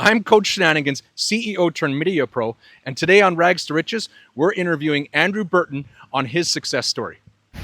I'm Coach Shenanigans, CEO turned Media Pro, and today on Rags to Riches, we're interviewing Andrew Burton on his success story.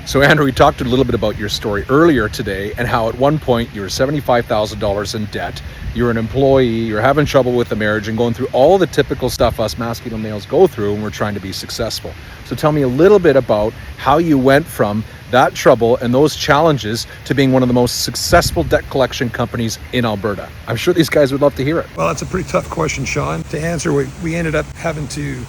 So Andrew, we talked a little bit about your story earlier today and how at one point you were $75,000 in debt, you're an employee, you're having trouble with the marriage and going through all the typical stuff us masculine males go through when we're trying to be successful. So tell me a little bit about how you went from that trouble and those challenges to being one of the most successful debt collection companies in Alberta. I'm sure these guys would love to hear it. Well, that's a pretty tough question, Sean. To answer, we ended up having to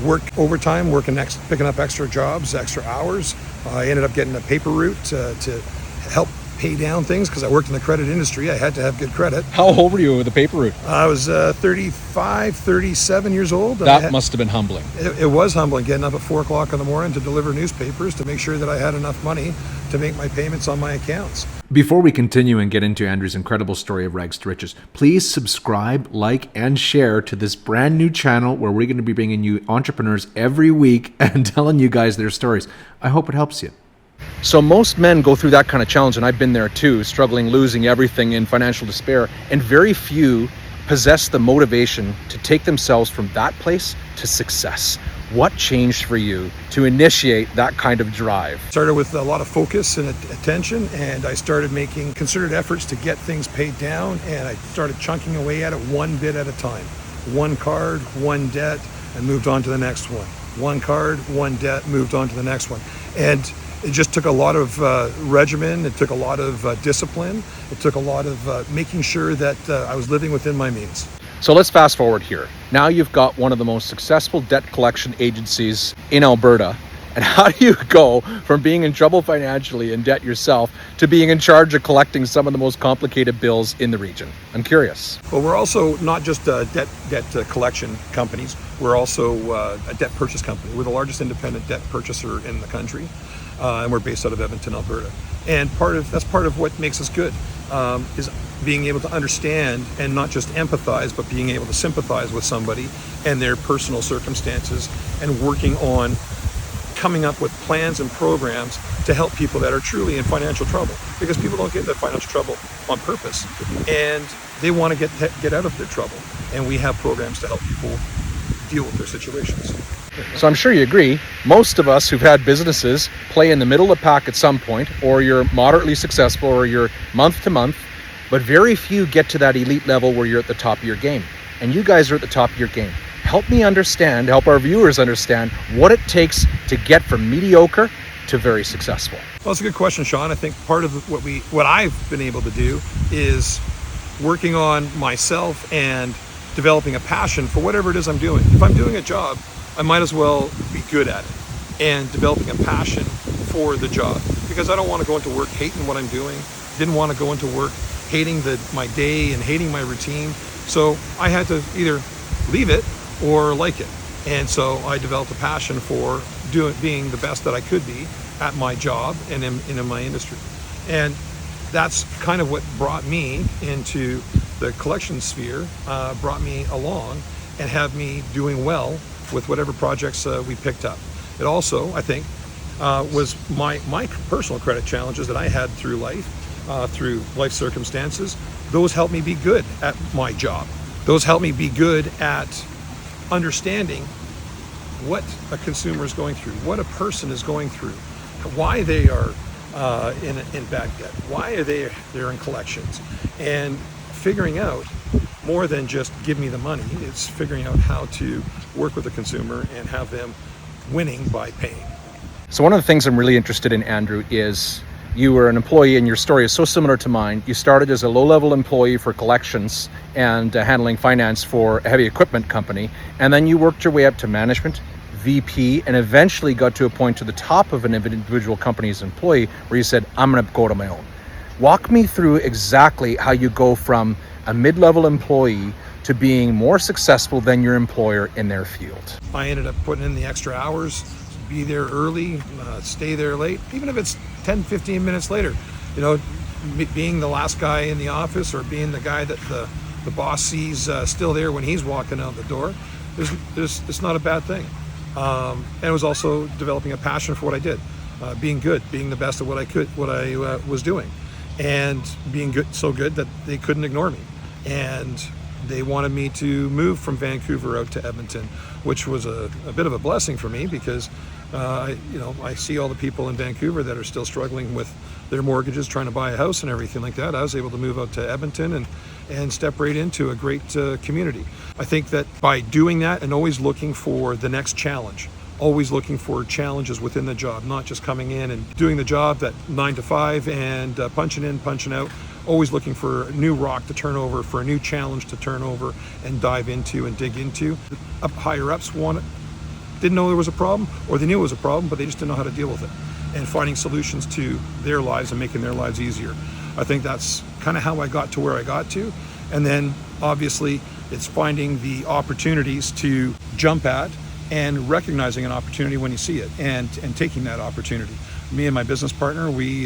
work overtime, picking up extra jobs, extra hours. I ended up getting a paper route to help pay down things because I worked in the credit industry. I had to have good credit. How old were you with the paper route? I was 35, 37 years old. That must have been humbling. It was humbling, getting up at 4 o'clock in the morning to deliver newspapers to make sure that I had enough money to make my payments on my accounts. Before we continue and get into Andrew's incredible story of Rags to Riches, please subscribe, like, and share to this brand new channel where we're going to be bringing you entrepreneurs every week and telling you guys their stories. I hope it helps you. So most men go through that kind of challenge, and I've been there too, struggling, losing everything in financial despair, and very few possess the motivation to take themselves from that place to success. What changed for you to initiate that kind of drive? Started with a lot of focus and attention, and I started making concerted efforts to get things paid down, and I started chunking away at it one bit at a time. One card, one debt, and moved on to the next one. One card, one debt, moved on to the next one. And it just took a lot of regimen. It took a lot of discipline. It took a lot of making sure that I was living within my means. So let's fast forward here. Now you've got one of the most successful debt collection agencies in Alberta. And how do you go from being in trouble financially in debt yourself to being in charge of collecting some of the most complicated bills in the region? I'm curious. Well, we're also not just debt collection companies. We're also a debt purchase company. We're the largest independent debt purchaser in the country. And we're based out of Edmonton, Alberta. And that's part of what makes us good, is being able to understand and not just empathize, but being able to sympathize with somebody and their personal circumstances and working on coming up with plans and programs to help people that are truly in financial trouble, because people don't get into financial trouble on purpose and they want to get out of their trouble. And we have programs to help people deal with their situations. So I'm sure you agree, most of us who've had businesses play in the middle of the pack at some point, or you're moderately successful, or you're month to month, but very few get to that elite level where you're at the top of your game. And you guys are at the top of your game. Help me understand, help our viewers understand what it takes to get from mediocre to very successful. Well, it's a good question, Sean. I think part of what I've been able to do is working on myself and developing a passion for whatever it is I'm doing. If I'm doing a job, I might as well be good at it, and developing a passion for the job, because I don't want to go into work hating what I'm doing. Didn't want to go into work hating my day and hating my routine. So I had to either leave it or like it. And so I developed a passion for being the best that I could be at my job and in my industry. And that's kind of what brought me into the collection sphere, brought me along and have me doing well with whatever projects we picked up. It also, I think, was my personal credit challenges that I had through life, through life circumstances. Those helped me be good at my job. Those helped me be good at understanding what a consumer is going through, what a person is going through, why they are in bad debt, why they're in collections, and figuring out more than just give me the money. It's figuring out how to work with the consumer and have them winning by paying. So one of the things I'm really interested in, Andrew, is you were an employee, and your story is so similar to mine. You started as a low-level employee for collections and handling finance for a heavy equipment company, and then you worked your way up to management, VP, and eventually got to a point to the top of an individual company's employee where you said, I'm going to go to my own. Walk me through exactly how you go from a mid-level employee to being more successful than your employer in their field. I ended up putting in the extra hours, be there early, stay there late, even if it's 10, 15 minutes later. You know, being the last guy in the office, or being the guy that the boss sees still there when he's walking out the door, it's not a bad thing. And it was also developing a passion for what I did, being good, being the best at what I was doing, and being good, so good that they couldn't ignore me. And they wanted me to move from Vancouver out to Edmonton, which was a bit of a blessing for me because I see all the people in Vancouver that are still struggling with their mortgages, trying to buy a house and everything like that. I was able to move out to Edmonton and step right into a great community. I think that by doing that and always looking for the next challenge, always looking for challenges within the job, not just coming in and doing the job that 9 to 5 and punching in, punching out, always looking for a new rock to turn over, for a new challenge to turn over and dive into and dig into. Up higher ups didn't know there was a problem, or they knew it was a problem, but they just didn't know how to deal with it, and finding solutions to their lives and making their lives easier. I think that's kind of how I got to where I got to. And then obviously it's finding the opportunities to jump at and recognizing an opportunity when you see it and taking that opportunity. Me and my business partner, we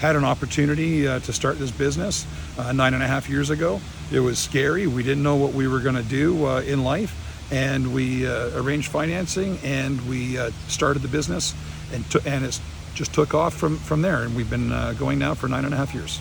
had an opportunity to start this business 9.5 years ago. It was scary. We didn't know what we were going to do in life, and we arranged financing and we started the business, and it's just took off from there, and we've been going now for 9.5 years.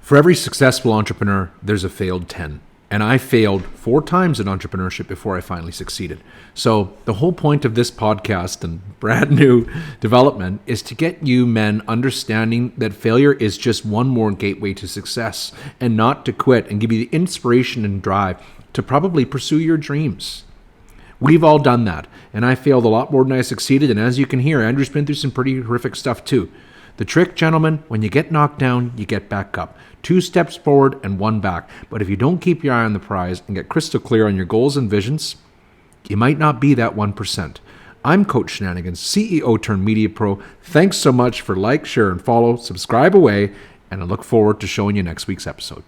For every successful entrepreneur, there's a failed 10. And I failed 4 times in entrepreneurship before I finally succeeded. So the whole point of this podcast and brand new development is to get you men understanding that failure is just one more gateway to success, and not to quit, and give you the inspiration and drive to probably pursue your dreams. We've all done that, and I failed a lot more than I succeeded. And as you can hear, Andrew's been through some pretty horrific stuff too. The trick, gentlemen, when you get knocked down, you get back up. 2 steps forward and 1 back. But if you don't keep your eye on the prize and get crystal clear on your goals and visions, you might not be that 1%. I'm Coach Shenanigans, CEO turned Media Pro. Thanks so much for like, share, and follow. Subscribe away, and I look forward to showing you next week's episode.